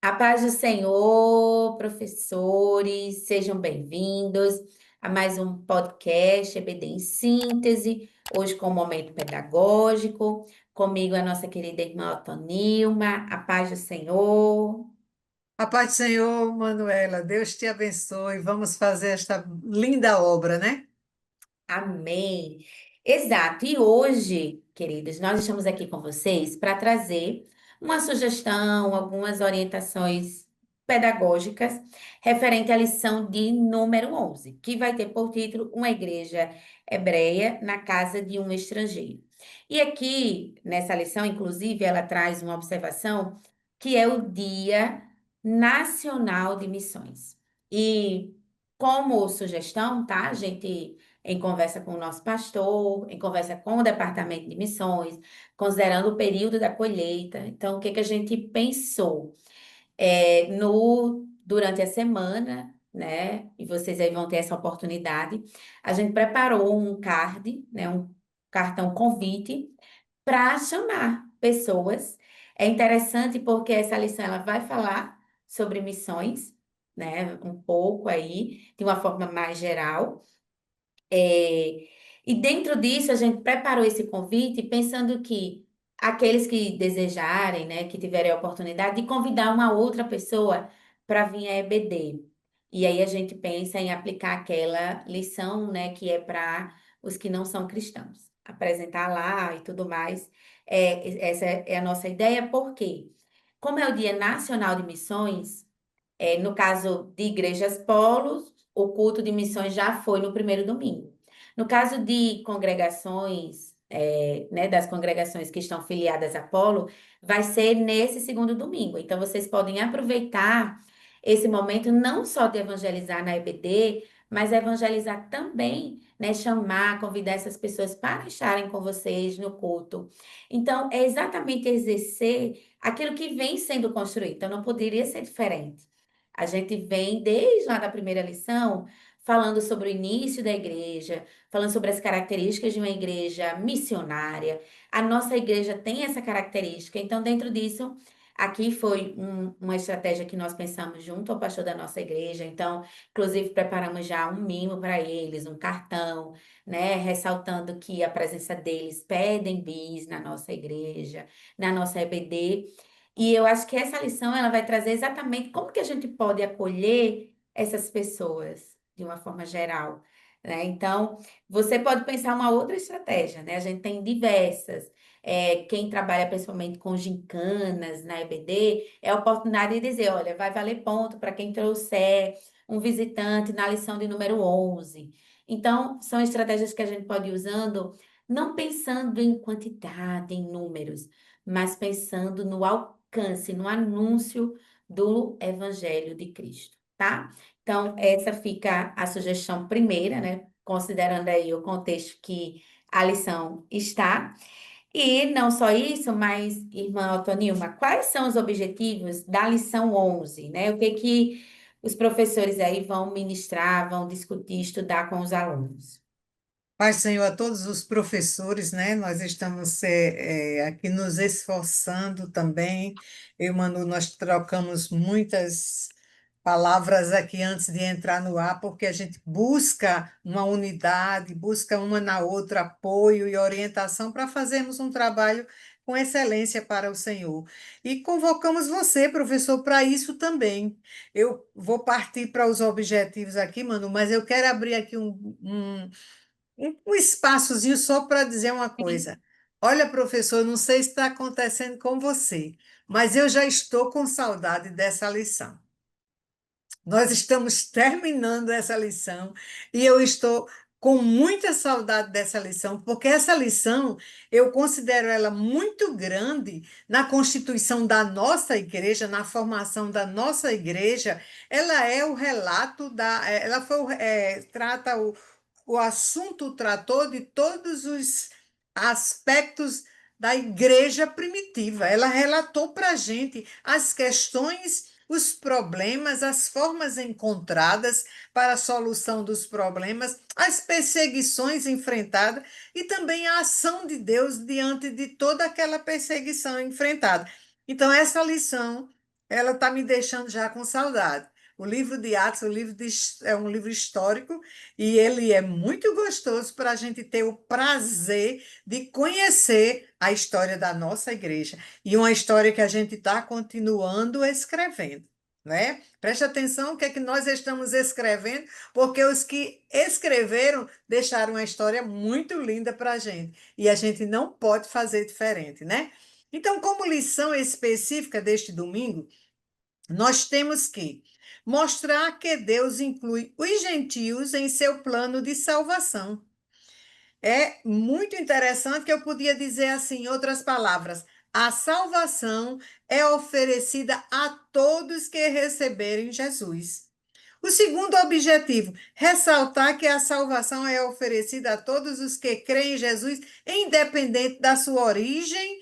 A paz do Senhor, professores, sejam bem-vindos a mais um podcast EBD em Síntese, hoje com um momento pedagógico, comigo a nossa querida irmã Otonilma, a paz do Senhor. A paz do Senhor, Manuela, Deus te abençoe. Vamos fazer esta linda obra, né? Amém. Exato. E hoje, queridos, nós estamos aqui com vocês para trazer uma sugestão, algumas orientações pedagógicas referente à lição de número 11, que vai ter por título Uma Igreja Hebreia na Casa de um Estrangeiro. E aqui, nessa lição, inclusive, ela traz uma observação que é o Dia Nacional de Missões. E como sugestão, tá? A gente em conversa com o nosso pastor, em conversa com o departamento de missões, considerando o período da colheita. Então, o que que a gente pensou? No durante a semana, né? E vocês aí vão ter essa oportunidade. A gente preparou um card, né? Um cartão convite para chamar pessoas. É interessante porque essa lição ela vai falar sobre missões, né? Um pouco aí, de uma forma mais geral. É, e dentro disso, a gente preparou esse convite pensando que aqueles que desejarem, né, que tiverem a oportunidade de convidar uma outra pessoa para vir à EBD. E aí a gente pensa em aplicar aquela lição, né, que é para os que não são cristãos. Apresentar lá e tudo mais. Essa é a nossa ideia, porque, como é o Dia Nacional de Missões, no caso de igrejas polos, o culto de missões já foi no primeiro domingo. No caso de congregações, né, das congregações que estão filiadas a polo, vai ser nesse segundo domingo. Então, vocês podem aproveitar esse momento não só de evangelizar na EBD, mas evangelizar também, né, chamar, convidar essas pessoas para estarem com vocês no culto. Então, é exatamente exercer aquilo que vem sendo construído. Então, não poderia ser diferente. A gente vem desde lá da primeira lição falando sobre o início da igreja, falando sobre as características de uma igreja missionária. A nossa igreja tem essa característica, então, dentro disso, aqui foi uma estratégia que nós pensamos junto ao pastor da nossa igreja. Então, inclusive, preparamos já um mimo para eles, um cartão, né, ressaltando que a presença deles pedem bis na nossa igreja, na nossa EBD. E eu acho que essa lição ela vai trazer exatamente como que a gente pode acolher essas pessoas de uma forma geral, né? Então, você pode pensar uma outra estratégia, né? A gente tem diversas. Quem trabalha principalmente com gincanas na EBD, é a oportunidade de dizer, olha, vai valer ponto para quem trouxer um visitante na lição de número 11. Então, são estratégias que a gente pode ir usando, não pensando em quantidade, em números, mas pensando no alcance, no anúncio do Evangelho de Cristo, tá? Então, essa fica a sugestão primeira, né? Considerando aí o contexto que a lição está. E não só isso, mas, irmã Otonilma, quais são os objetivos da lição 11, né? O que que os professores aí vão ministrar, vão discutir, estudar com os alunos? Paz do Senhor a todos os professores, né? Nós estamos aqui nos esforçando também. Eu, Manu, nós trocamos muitas palavras aqui antes de entrar no ar, porque a gente busca uma unidade, busca uma na outra apoio e orientação para fazermos um trabalho com excelência para o Senhor. E convocamos você, professor, para isso também. Eu vou partir para os objetivos aqui, Manu, mas eu quero abrir aqui um espaçozinho só para dizer uma coisa. Olha, professor, eu não sei se está acontecendo com você, mas eu já estou com saudade dessa lição. Nós estamos terminando essa lição e eu estou com muita saudade dessa lição, porque essa lição eu considero ela muito grande na constituição da nossa igreja, na formação da nossa igreja. Ela é o relato ela foi, trata o assunto tratou de todos os aspectos da igreja primitiva. Ela relatou para a gente as questões, os problemas, as formas encontradas para a solução dos problemas, as perseguições enfrentadas e também a ação de Deus diante de toda aquela perseguição enfrentada. Então, essa lição ela está me deixando já com saudade. O livro de Atos, é um livro histórico e ele é muito gostoso para a gente ter o prazer de conhecer a história da nossa igreja e uma história que a gente está continuando escrevendo, né? Preste atenção o que é que nós estamos escrevendo, porque os que escreveram deixaram uma história muito linda para a gente e a gente não pode fazer diferente, né? Então, como lição específica deste domingo, nós temos que mostrar que Deus inclui os gentios em seu plano de salvação. É muito interessante que eu podia dizer assim, em outras palavras, a salvação é oferecida a todos que receberem Jesus. O segundo objetivo, ressaltar que a salvação é oferecida a todos os que creem em Jesus, independente da sua origem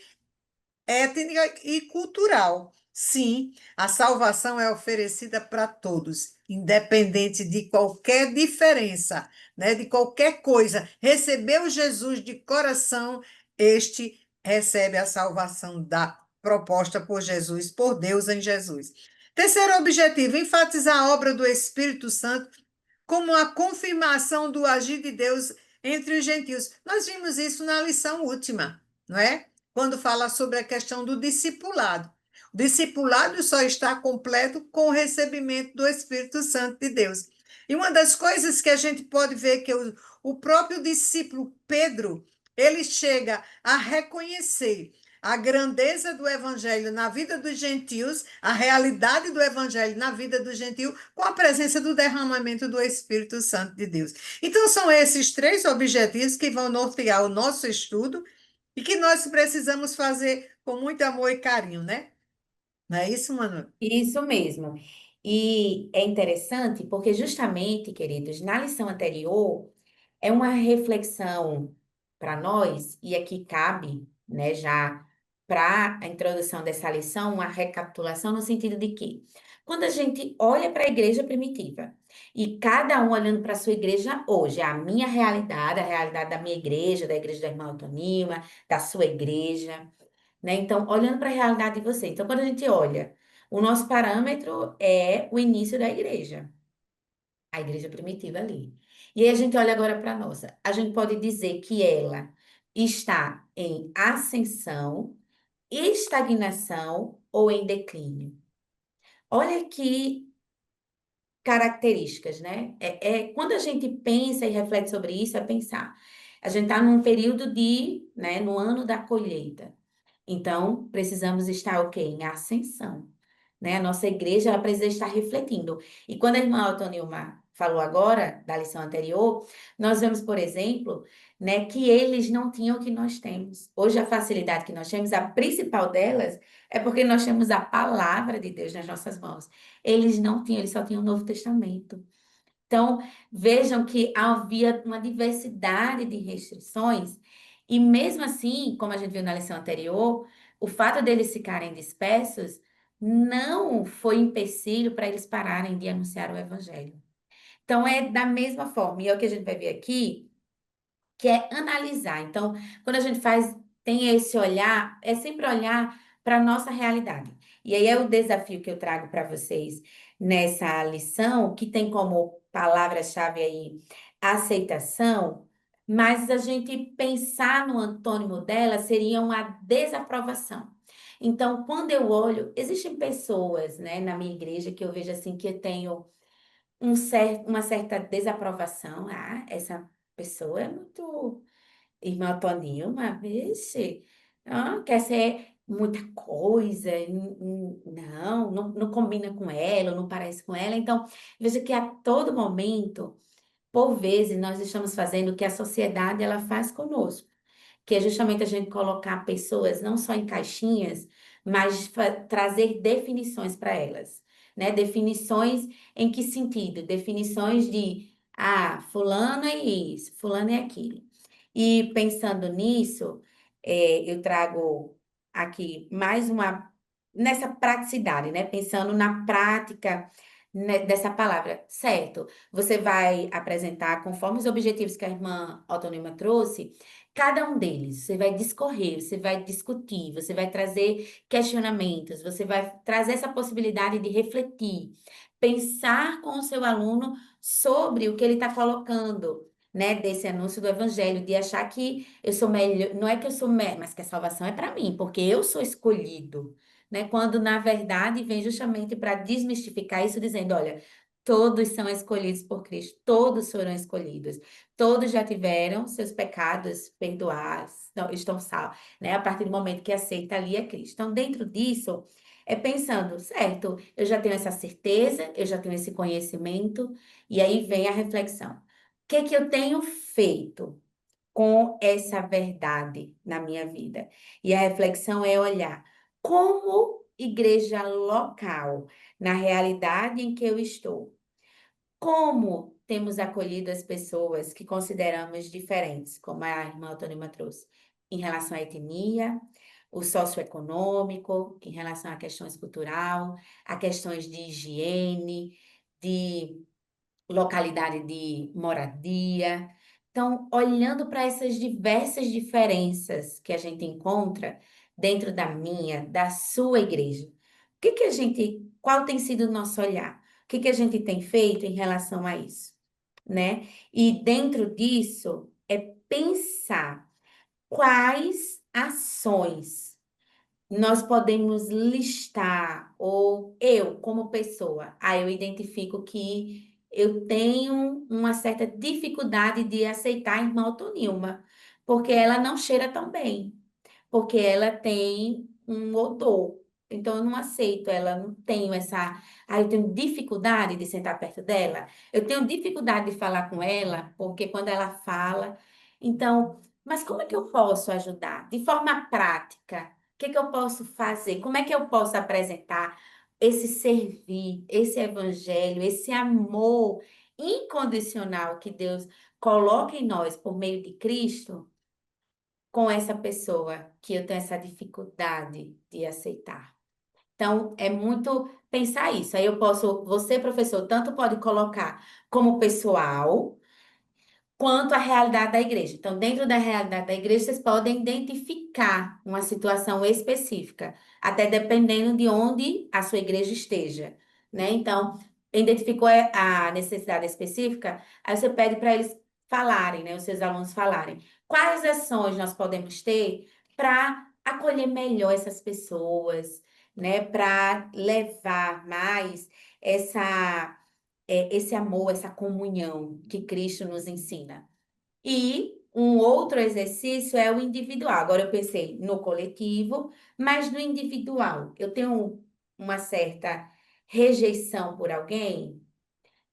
étnica e cultural. Sim, a salvação é oferecida para todos, independente de qualquer diferença, né, de qualquer coisa. Recebeu Jesus de coração, este recebe a salvação da proposta por Jesus, por Deus em Jesus. Terceiro objetivo, enfatizar a obra do Espírito Santo como a confirmação do agir de Deus entre os gentios. Nós vimos isso na lição última, não é? Quando fala sobre a questão do discipulado. O discipulado só está completo com o recebimento do Espírito Santo de Deus. E uma das coisas que a gente pode ver que o próprio discípulo Pedro, ele chega a reconhecer a grandeza do evangelho na vida dos gentios, a realidade do evangelho na vida do gentio, com a presença do derramamento do Espírito Santo de Deus. Então, são esses três objetivos que vão nortear o nosso estudo e que nós precisamos fazer com muito amor e carinho, né? Não é isso, Manu? Isso mesmo. E é interessante porque, justamente, queridos, na lição anterior, é uma reflexão para nós, e aqui cabe, né, já para a introdução dessa lição, uma recapitulação no sentido de que, quando a gente olha para a igreja primitiva, e cada um olhando para a sua igreja hoje, a minha realidade, a realidade da minha igreja, da igreja da irmã Autonima, da sua igreja, né? Então, olhando para a realidade de você. Então, quando a gente olha, o nosso parâmetro é o início da igreja, a igreja primitiva ali. E aí a gente olha agora para a nossa. A gente pode dizer que ela está em ascensão, estagnação ou em declínio. Olha que características, né? Quando a gente pensa e reflete sobre isso, é pensar. A gente está num período né, no ano da colheita. Então, precisamos estar o quê? Em ascensão, né? A nossa igreja, ela precisa estar refletindo. E quando a irmã Altonilma falou agora, da lição anterior, nós vemos, por exemplo, né, que eles não tinham o que nós temos. Hoje, a facilidade que nós temos, a principal delas, é porque nós temos a palavra de Deus nas nossas mãos. Eles não tinham, eles só tinham o Novo Testamento. Então, vejam que havia uma diversidade de restrições, e mesmo assim, como a gente viu na lição anterior, o fato deles ficarem dispersos não foi empecilho para eles pararem de anunciar o evangelho. Então, é da mesma forma, e é o que a gente vai ver aqui, que é analisar. Então, quando a gente tem esse olhar, é sempre olhar para a nossa realidade. E aí é o desafio que eu trago para vocês nessa lição, que tem como palavra-chave aí aceitação, mas a gente pensar no antônimo dela seria uma desaprovação. Então, quando eu olho, existem pessoas, né, na minha igreja que eu vejo assim que eu tenho uma certa desaprovação. Ah, essa pessoa é muito irmã Tonilma, vixe, quer ser muita coisa, não combina com ela, não parece com ela. Então, veja que a todo momento, por vezes, nós estamos fazendo o que a sociedade ela faz conosco, que é justamente a gente colocar pessoas não só em caixinhas, mas trazer definições para elas, né? Definições em que sentido? Definições de, fulano é isso, fulano é aquilo. E pensando nisso, eu trago aqui mais nessa praticidade, né? Pensando na prática, né, dessa palavra, certo? Você vai apresentar conforme os objetivos que a irmã Autonoma trouxe, Cada um deles, você vai discorrer, você vai discutir, você vai trazer questionamentos, você vai trazer essa possibilidade de refletir, pensar com o seu aluno sobre o que ele está colocando, né, desse anúncio do evangelho, de achar que eu sou melhor, não é que eu sou melhor, mas que a salvação é para mim, porque eu sou escolhido, né? Quando na verdade vem justamente para desmistificar isso, dizendo, olha, todos são escolhidos por Cristo, todos foram escolhidos. Todos já tiveram seus pecados perdoados, estão salvos, né? A partir do momento que aceita ali a Cristo. Então, dentro disso, é pensando, certo, eu já tenho essa certeza, eu já tenho esse conhecimento, e aí vem a reflexão. O que que eu tenho feito com essa verdade na minha vida? E a reflexão é olhar como igreja local, na realidade em que eu estou. Como temos acolhido as pessoas que consideramos diferentes, como a irmã Autônima trouxe, em relação à etnia, o socioeconômico, em relação a questões cultural, a questões de higiene, de localidade de moradia. Então, olhando para essas diversas diferenças que a gente encontra dentro da minha, da sua igreja, qual tem sido o nosso olhar? O que que a gente tem feito em relação a isso, né? E dentro disso é pensar quais ações nós podemos listar, ou eu, como pessoa, eu identifico que eu tenho uma certa dificuldade de aceitar a irmã Otonilma, porque ela não cheira tão bem, porque ela tem um odor. Então, eu não aceito ela, não tenho essa. Eu tenho dificuldade de sentar perto dela, eu tenho dificuldade de falar com ela, porque quando ela fala. Então, mas como é que eu posso ajudar? De forma prática que eu posso fazer? Como é que eu posso apresentar esse servir, esse evangelho, esse amor incondicional que Deus coloca em nós por meio de Cristo com essa pessoa que eu tenho essa dificuldade de aceitar? Então, é muito pensar isso. Aí eu posso, você, professor, tanto pode colocar como pessoal quanto à realidade da igreja. Então, dentro da realidade da igreja, vocês podem identificar uma situação específica, até dependendo de onde a sua igreja esteja, né? Então, identificou a necessidade específica, aí você pede para eles falarem, né? Os seus alunos falarem. Quais ações nós podemos ter para acolher melhor essas pessoas, né? Para levar mais essa esse amor, essa comunhão que Cristo nos ensina. E um outro exercício é o individual. Agora eu pensei no coletivo, mas no individual. Eu tenho uma certa rejeição por alguém,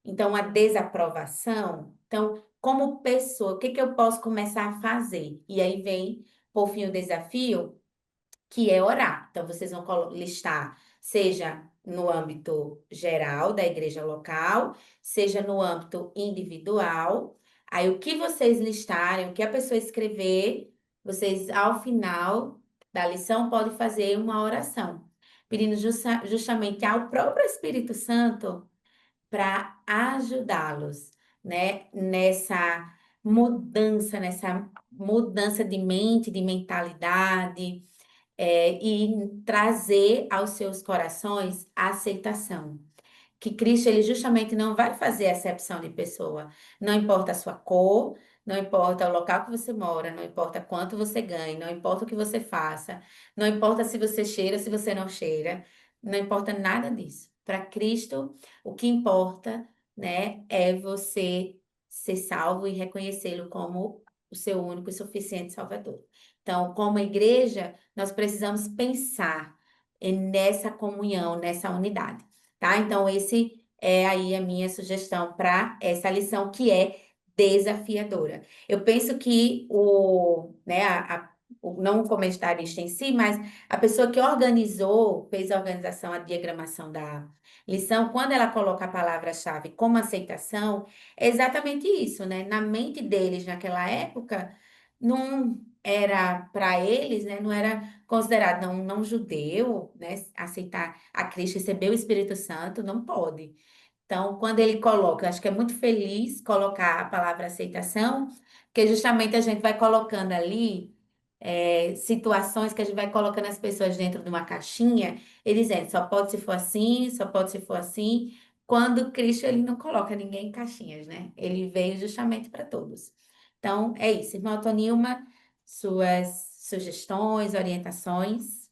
então uma desaprovação. Então, como pessoa, o que que eu posso começar a fazer? E aí vem, por fim, o desafio que é orar. Então, vocês vão listar, seja no âmbito geral da igreja local, seja no âmbito individual. Aí, o que vocês listarem, o que a pessoa escrever, vocês, ao final da lição, podem fazer uma oração, pedindo justamente ao próprio Espírito Santo para ajudá-los, né, nessa mudança de mente, de mentalidade e trazer aos seus corações a aceitação. Que Cristo, ele justamente não vai fazer acepção de pessoa. Não importa a sua cor, não importa o local que você mora, não importa quanto você ganha, não importa o que você faça, não importa se você cheira, se você não cheira, não importa nada disso. Para Cristo, o que importa, né, é você ser salvo e reconhecê-lo como o seu único e suficiente Salvador. Então, como igreja, nós precisamos pensar nessa comunhão, nessa unidade, tá? Então, esse é aí a minha sugestão para essa lição que é desafiadora. Eu penso que não o comentarista em si, mas a pessoa que organizou, fez a organização, a diagramação da lição, quando ela coloca a palavra-chave como aceitação, é exatamente isso, né? Na mente deles naquela época, não era para eles, né? Não era considerado não judeu, né? Aceitar a Cristo, receber o Espírito Santo, não pode. Então, quando ele coloca, eu acho que é muito feliz colocar a palavra aceitação, porque justamente a gente vai colocando ali situações que a gente vai colocando as pessoas dentro de uma caixinha e dizendo, só pode se for assim, só pode se for assim. Quando Cristo ele não coloca ninguém em caixinhas, né? Ele veio justamente para todos. Então, é isso. Irmã Tonilma, suas sugestões, orientações.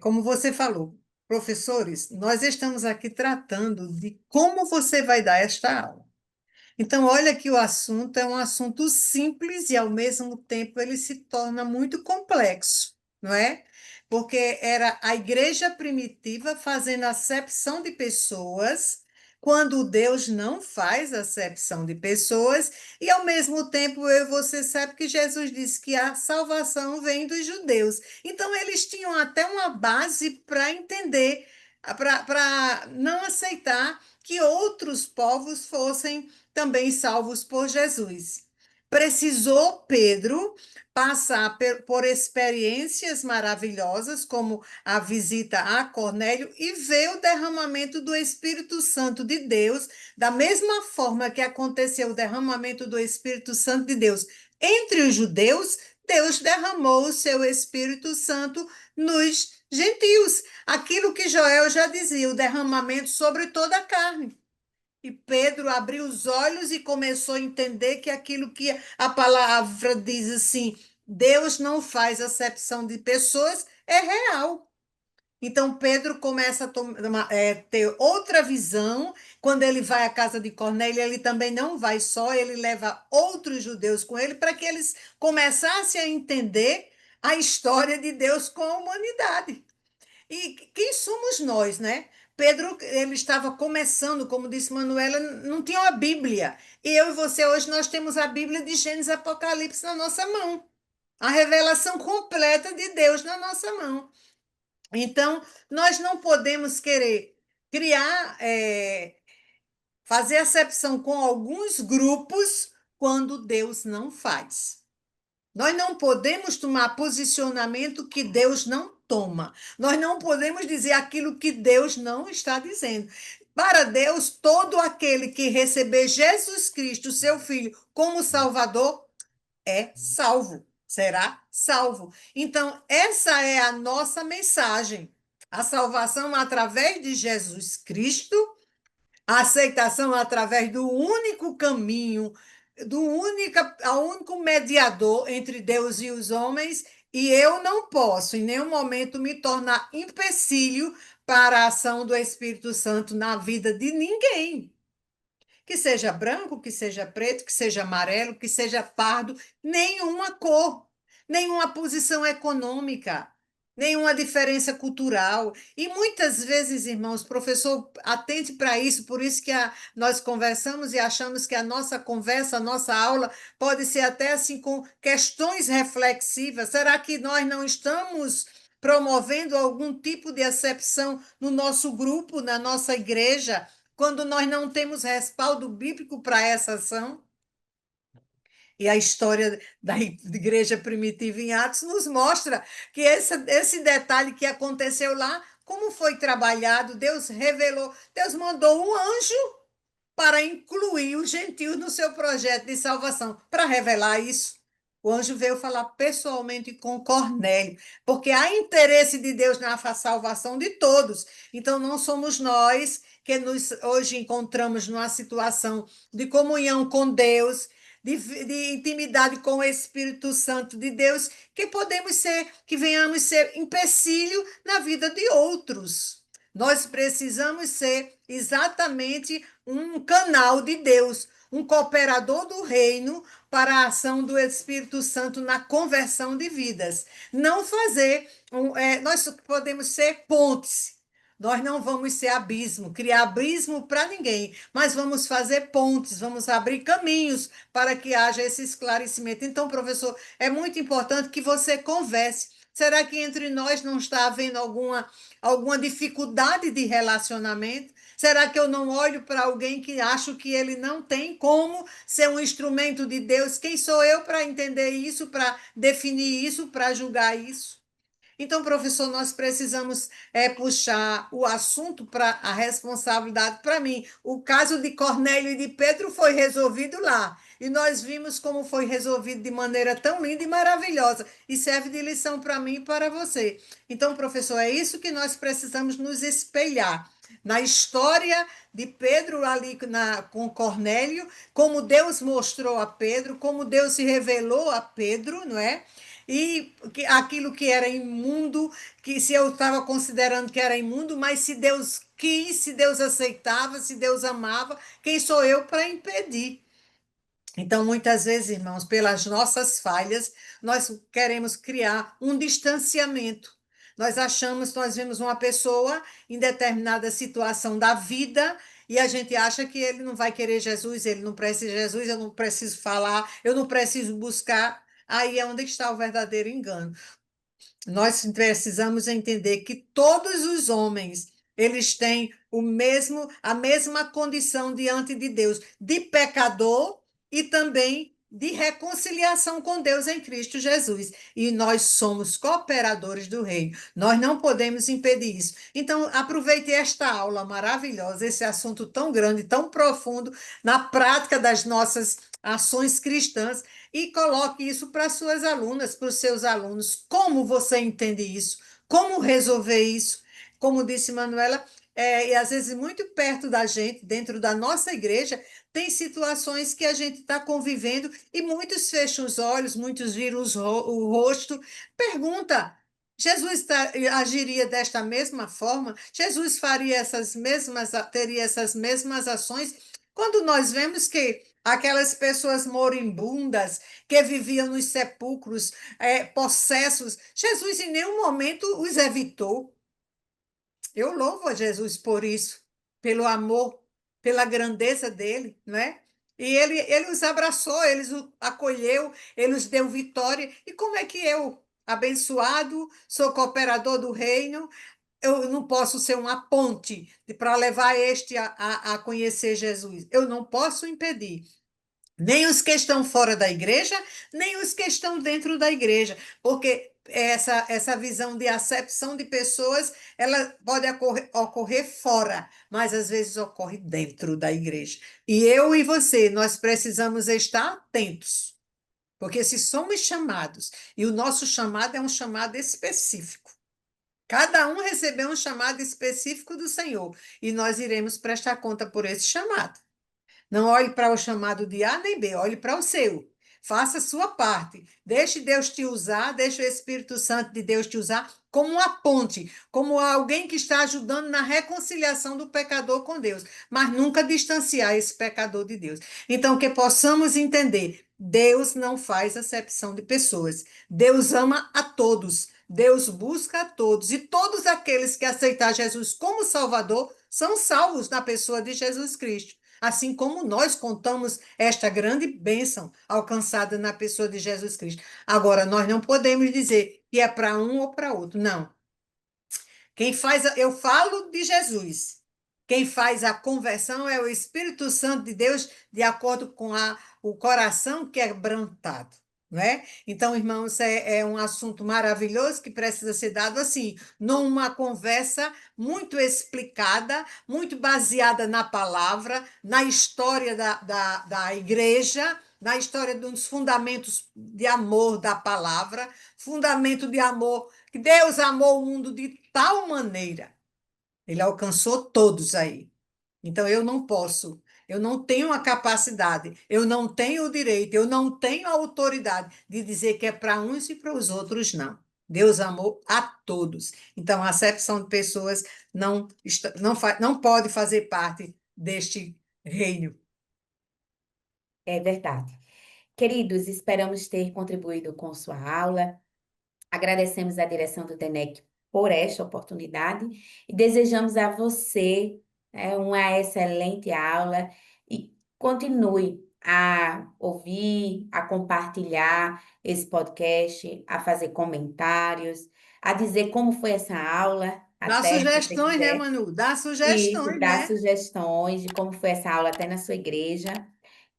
Como você falou, professores, nós estamos aqui tratando de como você vai dar esta aula. Então, olha que o assunto é um assunto simples e, ao mesmo tempo, ele se torna muito complexo, não é? Porque era a igreja primitiva fazendo acepção de pessoas, quando Deus não faz acepção de pessoas, e, ao mesmo tempo, eu e você sabe que Jesus disse que a salvação vem dos judeus. Então, eles tinham até uma base para entender, para não aceitar que outros povos fossem também salvos por Jesus. Precisou Pedro passar por experiências maravilhosas, como a visita a Cornélio, e ver o derramamento do Espírito Santo de Deus, da mesma forma que aconteceu o derramamento do Espírito Santo de Deus entre os judeus, Deus derramou o seu Espírito Santo nos gentios. Aquilo que Joel já dizia, o derramamento sobre toda a carne. E Pedro abriu os olhos e começou a entender que aquilo que a palavra diz assim, Deus não faz acepção de pessoas, é real. Então Pedro começa a ter outra visão. Quando ele vai à casa de Cornélio, ele também não vai só, ele leva outros judeus com ele para que eles começassem a entender a história de Deus com a humanidade. E quem somos nós, né? Pedro, ele estava começando, como disse Manuela, não tinha a Bíblia. E eu e você hoje nós temos a Bíblia de Gênesis e Apocalipse na nossa mão. A revelação completa de Deus na nossa mão. Então, nós não podemos querer criar, fazer acepção com alguns grupos quando Deus não faz. Nós não podemos tomar posicionamento que Deus não toma. Nós não podemos dizer aquilo que Deus não está dizendo. Para Deus, todo aquele que receber Jesus Cristo, seu Filho, como Salvador, é salvo, será salvo. Então, essa é a nossa mensagem. A salvação através de Jesus Cristo, a aceitação através do único caminho, ao único mediador entre Deus e os homens, e eu não posso em nenhum momento me tornar empecilho para a ação do Espírito Santo na vida de ninguém. Que seja branco, que seja preto, que seja amarelo, que seja pardo, nenhuma cor, nenhuma posição econômica, nenhuma diferença cultural. E muitas vezes, irmãos, professor, atente para isso, por isso que nós conversamos e achamos que a nossa conversa, a nossa aula, pode ser até assim com questões reflexivas. Será que nós não estamos promovendo algum tipo de acepção no nosso grupo, na nossa igreja? Quando nós não temos respaldo bíblico para essa ação. E a história da igreja primitiva em Atos nos mostra que esse detalhe que aconteceu lá, como foi trabalhado, Deus revelou, Deus mandou um anjo para incluir os gentios no seu projeto de salvação, para revelar isso. O anjo veio falar pessoalmente com Cornélio, porque há interesse de Deus na salvação de todos. Então, não somos nós que nos hoje encontramos numa situação de comunhão com Deus, de intimidade com o Espírito Santo de Deus, que podemos ser, que venhamos ser empecilho na vida de outros. Nós precisamos ser exatamente um canal de Deus, um cooperador do reino para a ação do Espírito Santo na conversão de vidas. Não fazer, nós podemos ser pontes. Nós não vamos ser abismo, criar abismo para ninguém, mas vamos fazer pontes, vamos abrir caminhos para que haja esse esclarecimento. Então, professor, é muito importante que você converse. Será que entre nós não está havendo alguma dificuldade de relacionamento? Será que eu não olho para alguém que acho que ele não tem como ser um instrumento de Deus? Quem sou eu para entender isso, para definir isso, para julgar isso? Então, professor, nós precisamos puxar o assunto para a responsabilidade para mim. O caso de Cornélio e de Pedro foi resolvido lá. E nós vimos como foi resolvido de maneira tão linda e maravilhosa. E serve de lição para mim e para você. Então, professor, é isso que nós precisamos nos espelhar. Na história de Pedro ali com Cornélio, como Deus mostrou a Pedro, como Deus se revelou a Pedro, não é? E aquilo que era imundo, que se eu estava considerando que era imundo, mas se Deus quis, se Deus aceitava, se Deus amava, quem sou eu para impedir? Então, muitas vezes, irmãos, pelas nossas falhas, nós queremos criar um distanciamento. Nós achamos, nós vemos uma pessoa em determinada situação da vida e a gente acha que ele não vai querer Jesus, ele não precisa de Jesus, eu não preciso falar, eu não preciso buscar. Aí é onde está o verdadeiro engano. Nós precisamos entender que todos os homens, eles têm a mesma condição diante de Deus, de pecador e também de reconciliação com Deus em Cristo Jesus. E nós somos cooperadores do reino. Nós não podemos impedir isso. Então, aproveite esta aula maravilhosa, esse assunto tão grande, tão profundo, na prática das nossas ações cristãs e coloque isso para suas alunas, para os seus alunos. Como você entende isso? Como resolver isso? Como disse Manuela, e às vezes muito perto da gente, dentro da nossa igreja, tem situações que a gente está convivendo e muitos fecham os olhos, muitos viram o rosto. Pergunta: Jesus agiria desta mesma forma? Jesus faria teria essas mesmas ações? Quando nós vemos que aquelas pessoas moribundas que viviam nos sepulcros, possessos, Jesus em nenhum momento os evitou. Eu louvo a Jesus por isso, pelo amor, pela grandeza dele, não é? E ele os abraçou, ele os acolheu, ele os deu vitória. E como é que eu, abençoado, sou cooperador do reino, eu não posso ser uma ponte para levar este a conhecer Jesus? Eu não posso impedir. Nem os que estão fora da igreja, nem os que estão dentro da igreja, porque essa visão de acepção de pessoas, ela pode ocorrer fora, mas às vezes ocorre dentro da igreja. E eu e você, nós precisamos estar atentos, porque se somos chamados, e o nosso chamado é um chamado específico, cada um recebeu um chamado específico do Senhor, e nós iremos prestar conta por esse chamado. Não olhe para o chamado de A nem B, olhe para o seu. Faça a sua parte. Deixe Deus te usar, deixe o Espírito Santo de Deus te usar como uma ponte, como alguém que está ajudando na reconciliação do pecador com Deus, mas nunca distanciar esse pecador de Deus. Então, que possamos entender, Deus não faz acepção de pessoas. Deus ama a todos. Deus busca a todos. E todos aqueles que aceitar Jesus como Salvador são salvos na pessoa de Jesus Cristo. Assim como nós contamos esta grande bênção alcançada na pessoa de Jesus Cristo. Agora, nós não podemos dizer que é para um ou para outro. Não. Eu falo de Jesus. Quem faz a conversão é o Espírito Santo de Deus, de acordo com o coração quebrantado. Não é? Então, irmãos, é um assunto maravilhoso que precisa ser dado assim, numa conversa muito explicada, muito baseada na palavra, na história da igreja, na história dos fundamentos de amor da palavra, fundamento de amor, que Deus amou o mundo de tal maneira, ele alcançou todos aí. Então eu não posso, eu não tenho a capacidade, eu não tenho o direito, eu não tenho a autoridade de dizer que é para uns e para os outros não. Deus amou a todos. Então a acepção de pessoas não pode fazer parte deste reino. É verdade. Queridos, esperamos ter contribuído com sua aula. Agradecemos à direção do DENEC por esta oportunidade e desejamos a você, uma excelente aula e continue a ouvir, a compartilhar esse podcast, a fazer comentários, a dizer como foi essa aula, Dá até se você sugestões, né, quiser, Manu? Dá isso, sugestões, dar né? sugestões de como foi essa aula até na sua igreja.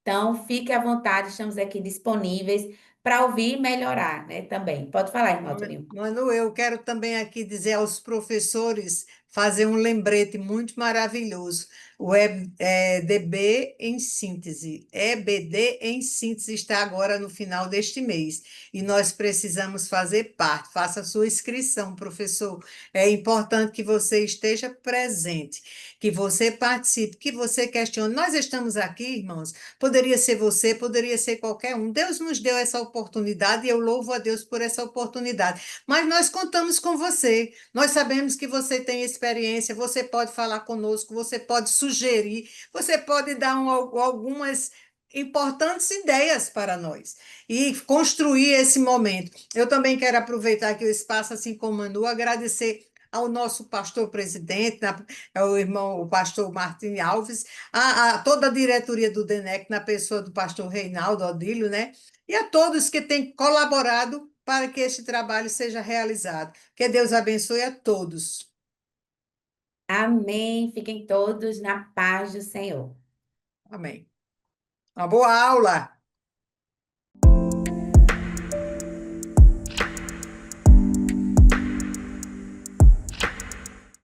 Então, fique à vontade, estamos aqui disponíveis para ouvir e melhorar, né, também. Pode falar, irmão Toninho. Manu, eu quero também aqui dizer aos professores fazer um lembrete muito maravilhoso. O EBD em síntese, EBD em síntese está agora no final deste mês e nós precisamos fazer parte. Faça a sua inscrição, professor. É importante que você esteja presente, que você participe, que você questione. Nós estamos aqui, irmãos. Poderia ser você, poderia ser qualquer um. Deus nos deu essa oportunidade e eu louvo a Deus por essa oportunidade. Mas nós contamos com você. Nós sabemos que você tem experiência, você pode falar conosco, você pode sugerir, você pode dar algumas importantes ideias para nós e construir esse momento. Eu também quero aproveitar aqui o espaço, assim como Manu, agradecer ao nosso pastor presidente, ao irmão, o pastor Martim Alves, a toda a diretoria do DENEC, na pessoa do pastor Reinaldo Odílio, né? E a todos que têm colaborado para que este trabalho seja realizado. Que Deus abençoe a todos. Amém. Fiquem todos na paz do Senhor. Amém. Uma boa aula.